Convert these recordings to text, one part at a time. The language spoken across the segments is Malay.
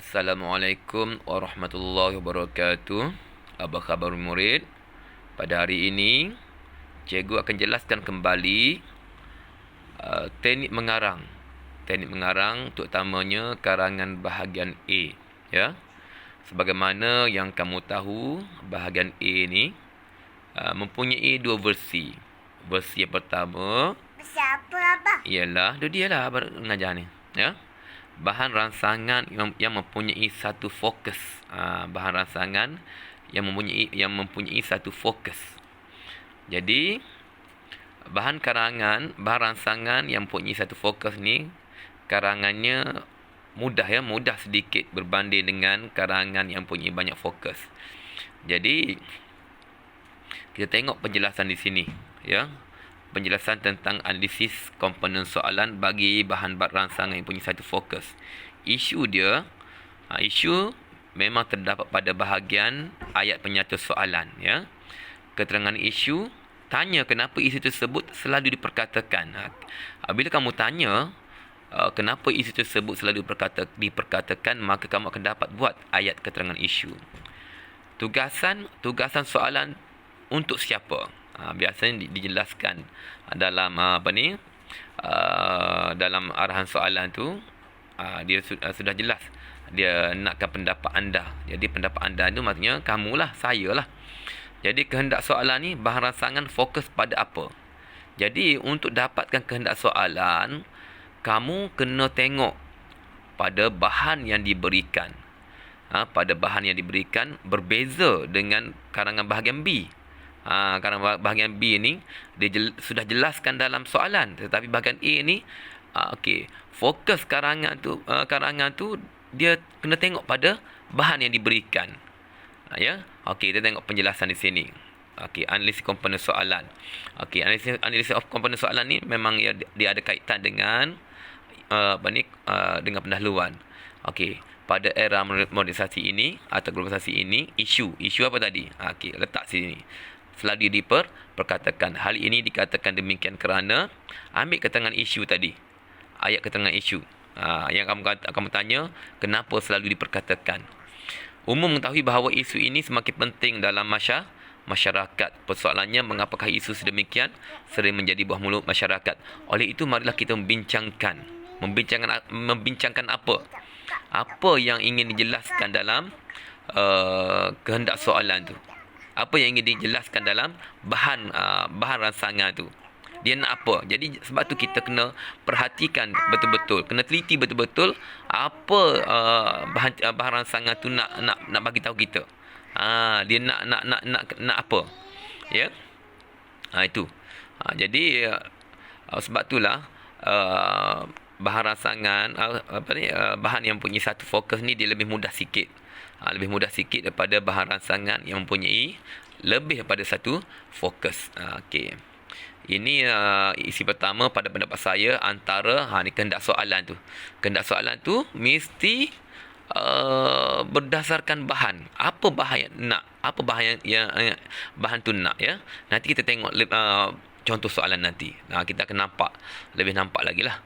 Assalamualaikum warahmatullahi wabarakatuh. Apa khabar murid? Pada hari ini, cikgu akan jelaskan kembali teknik mengarang. Teknik mengarang terutamanya karangan bahagian A, ya. Sebagaimana yang kamu tahu, bahagian A ni mempunyai dua versi. Versi yang pertama Siapa abah? ialah dia lah abang mengajar ni, ya. Bahan rangsangan yang mempunyai satu fokus. Bahan rangsangan yang mempunyai satu fokus. Jadi bahan rangsangan yang mempunyai satu fokus ni karangannya mudah sedikit berbanding dengan karangan yang mempunyai banyak fokus. Jadi kita tengok penjelasan di sini, ya. Penjelasan tentang analisis komponen soalan bagi bahan rangsangan yang punya satu fokus. Isu dia, isu memang terdapat pada bahagian ayat penyatu soalan, ya. Keterangan isu, tanya kenapa isu tersebut selalu diperkatakan. Bila kamu tanya kenapa isu tersebut selalu diperkatakan, maka kamu akan dapat buat ayat keterangan isu. Tugasan soalan untuk siapa? Biasanya dijelaskan dalam dalam arahan soalan tu, dia sudah jelas dia nakkan pendapat anda. Jadi pendapat anda tu maksudnya kamulah, sayalah. Jadi kehendak soalan ni bahan rangsangan fokus pada apa? Jadi untuk dapatkan kehendak soalan, kamu kena tengok pada bahan yang diberikan. Pada bahan yang diberikan berbeza dengan karangan bahagian B. Kerana bahagian B ni dia sudah jelaskan dalam soalan, tetapi bahagian A ni fokus karangan tu dia kena tengok pada bahan yang diberikan. Kita tengok penjelasan di sini. Analisis komponen soalan. Analisis komponen soalan ni memang dia ada kaitan dengan dengan pendahuluan. Pada era modernisasi ini atau globalisasi ini, isu apa tadi? Letak sini. Selalu diperkatakan. Hal ini dikatakan demikian kerana ambil keterangan isu tadi. Ayat keterangan isu. Yang kamu tanya, kenapa selalu diperkatakan? Umum mengetahui bahawa isu ini semakin penting dalam masyarakat. Persoalannya, mengapakah isu sedemikian sering menjadi buah mulut masyarakat? Oleh itu, marilah kita membincangkan apa? Apa yang ingin dijelaskan dalam kehendak soalan tu? Apa yang ingin dijelaskan dalam bahan rangsangan tu? Dia nak apa? Jadi sebab tu kita kena perhatikan betul-betul, kena teliti betul-betul apa bahan rangsangan tu nak bagi tahu kita. Dia nak apa? Ya. Itu. Jadi sebab itulah bahan rangsangan bahan yang mempunyai satu fokus ni dia lebih mudah sikit. Lebih mudah sikit daripada bahan rangsangan yang mempunyai lebih daripada satu fokus. Ini isi pertama pada pendapat saya antara ni kehendak soalan tu. Kehendak soalan tu mesti berdasarkan bahan. Apa bahan yang nak? Apa bahan yang bahan tu nak, ya? Nanti kita tengok contoh soalan nanti. Kita akan lebih nampak lagi lah.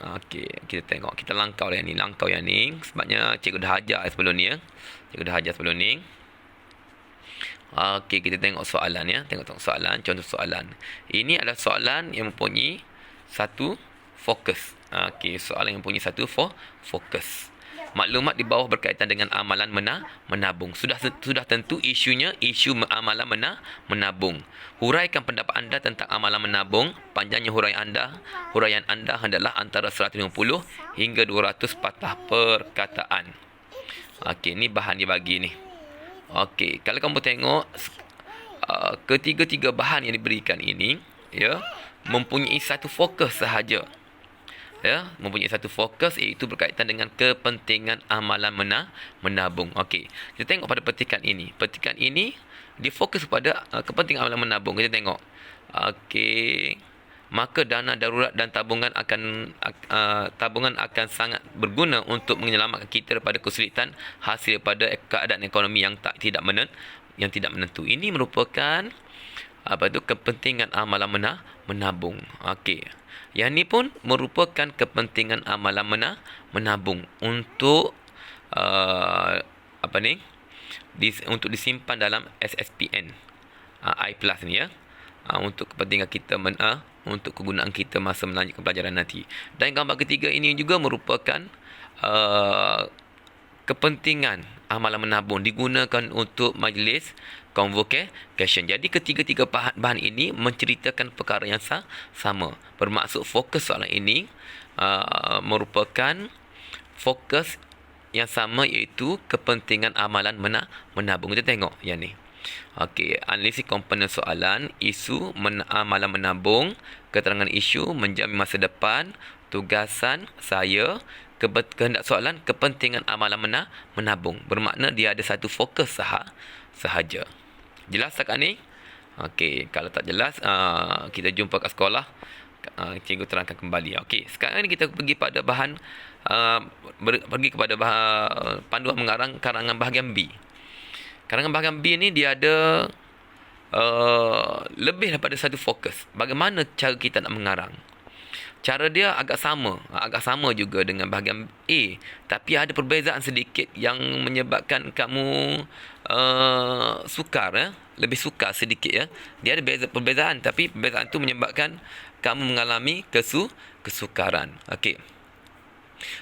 Kita tengok, kita langkau yang ni sebabnya cikgu dah ajar sebelum ni, ya. Kita tengok soalan, ya. Tengok soalan, contoh soalan. Ini adalah soalan yang mempunyai satu fokus. Soalan yang mempunyai satu fokus. Maklumat di bawah berkaitan dengan amalan menabung. Sudah tentu isunya, isu amalan menabung. Huraikan pendapat anda tentang amalan menabung. Panjangnya huraian anda hendaklah antara 150 hingga 200 patah perkataan. Ni bahan dia bagi ni. Kalau kamu tengok ketiga-tiga bahan yang diberikan ini, ya, mempunyai satu fokus sahaja. Ya, mempunyai satu fokus, iaitu berkaitan dengan kepentingan amalan menabung. Kita tengok pada petikan ini. Petikan ini dia fokus pada kepentingan amalan menabung. Kita tengok. Maka dana darurat dan tabungan akan sangat berguna untuk menyelamatkan kita daripada kesulitan hasil daripada keadaan ekonomi yang tidak menentu. Ini merupakan kepentingan amalan menabung. Yang ni pun merupakan kepentingan amalan menabung untuk untuk disimpan dalam SSPN I Plus ni ya. Untuk kepentingan kita untuk kegunaan kita masa melanjutkan pelajaran nanti. Dan gambar ketiga ini juga merupakan kepentingan amalan menabung digunakan untuk majlis convocation. Jadi ketiga-tiga bahan ini menceritakan perkara yang sama. Bermaksud fokus soalan ini merupakan fokus yang sama, iaitu kepentingan amalan menabung. Kita tengok yang ni. Okey, analisis komponen soalan, isu amalan menabung, keterangan isu, menjamin masa depan, tugasan saya, kehendak soalan, kepentingan amalan menabung. Bermakna dia ada satu fokus sahaja. Jelas tak ni? Okey, kalau tak jelas, kita jumpa kat sekolah. Cikgu terangkan kembali. Okey, sekarang ni kita pergi pada bahan panduan mengarang karangan bahagian B. Karangan bahagian B ni dia ada lebih daripada satu fokus. Bagaimana cara kita nak mengarang? Cara dia agak sama juga dengan bahagian A, tapi ada perbezaan sedikit yang menyebabkan kamu sukar, lebih sukar sedikit ya. Dia ada perbezaan, tapi perbezaan tu menyebabkan kamu mengalami kesukaran. Okey.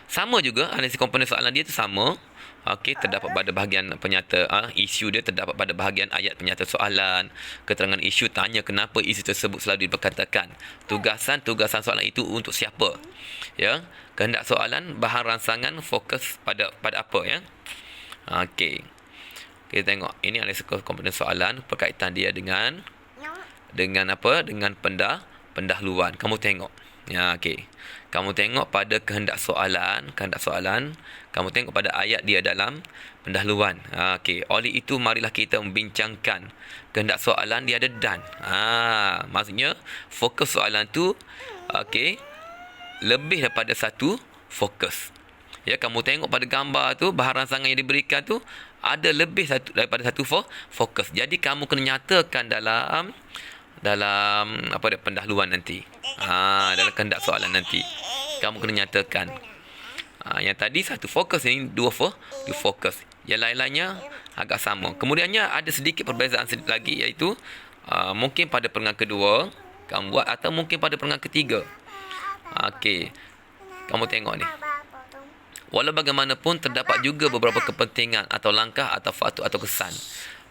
Sama juga analisis komponen soalan dia tu sama. Okey, terdapat pada bahagian penyata isu dia terdapat pada bahagian ayat penyata soalan. Keterangan isu tanya kenapa isu tersebut selalu diperkatakan. Tugasan soalan itu untuk siapa? Ya. Kehendak soalan, bahan ransangan, fokus pada apa ya? Okey. Kita tengok ini analisis komponen soalan, perkaitan dia dengan apa? Dengan pendahuluan. Kamu tengok. Ya, okey. Kamu tengok pada kehendak soalan, kamu tengok pada ayat dia dalam pendahuluan. Okey, oleh itu marilah kita membincangkan kehendak soalan dia ada dan. Maksudnya fokus soalan tu okey, lebih daripada satu fokus. Ya, kamu tengok pada gambar tu, bahan ransangan yang diberikan tu ada lebih daripada satu fokus. Jadi kamu kena nyatakan dalam pendahuluan nanti. Dalam kehendak soalan nanti kamu kena nyatakan. Yang tadi satu fokus, ini dua fokus. Yang lain-lainnya agak sama. Kemudiannya ada sedikit perbezaan lagi, iaitu mungkin pada perenggan kedua kamu buat, atau mungkin pada perenggan ketiga. Okey. Kamu tengok ni. Walau bagaimanapun terdapat juga beberapa kepentingan atau langkah atau faktor atau kesan.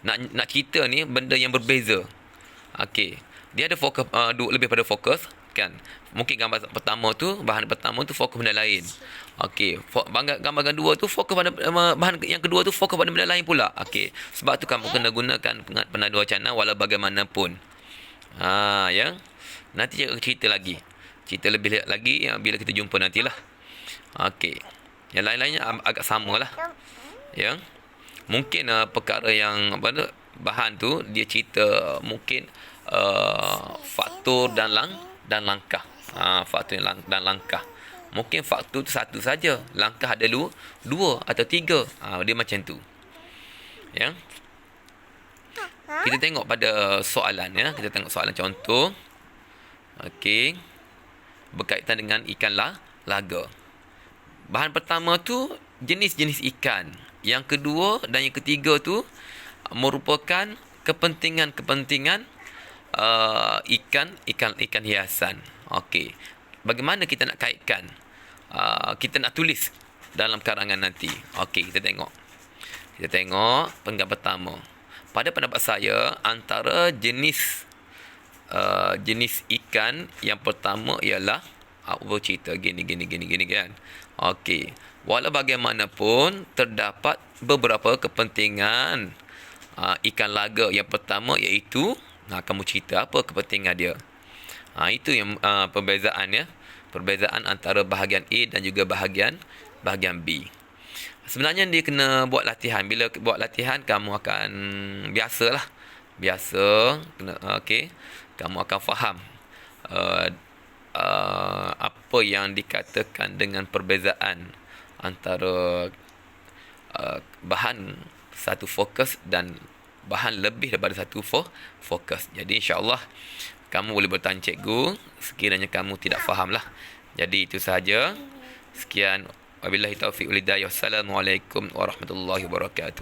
Nak cerita ni benda yang berbeza. Okey. Dia ada fokus lebih pada fokus kan. Mungkin gambar pertama tu, bahan pertama tu fokus benda lain. Okey, gambar kedua tu fokus pada bahan yang kedua tu fokus pada benda lain pula. Okey. Sebab tu kamu kena gunakan penadu wacana walau bagaimanapun. Ya. Nanti saya cerita lagi. Cerita lebih lagi bila kita jumpa nantilah. Okey. Yang lain-lainnya agak samalah. Ya. Mungkin perkara yang bahan tu dia cerita mungkin faktor dan langkah. Faktor dan langkah. Mungkin faktor tu satu saja, langkah ada dua atau tiga. Dia macam tu. Ya. Kita tengok pada soalan ya. Kita tengok soalan contoh. Okey. Berkaitan dengan ikan laga. Bahan pertama tu jenis-jenis ikan. Yang kedua dan yang ketiga tu merupakan kepentingan ikan hiasan. Okey. Bagaimana kita nak kaitkan? Kita nak tulis dalam karangan nanti. Okey, kita tengok. Kita tengok penggal pertama. Pada pendapat saya, antara jenis ikan yang pertama ialah cerita gini kan. Okey. Walau bagaimanapun terdapat beberapa kepentingan ikan laga. Yang pertama iaitu kamu cerita apa kepentingan dia. Itu yang perbezaan ya. Perbezaan antara bahagian A dan juga bahagian B. Sebenarnya dia kena buat latihan. Bila buat latihan kamu akan biasa. Okey. Kamu akan faham apa yang dikatakan dengan perbezaan antara bahan satu fokus dan bahan lebih daripada satu fokus. Jadi insya-Allah kamu boleh bertanya cikgu sekiranya kamu tidak faham lah. Jadi itu sahaja. Sekian. Wabillahi taufiq wal hidayah. Wassalamualaikum warahmatullahi wabarakatuh.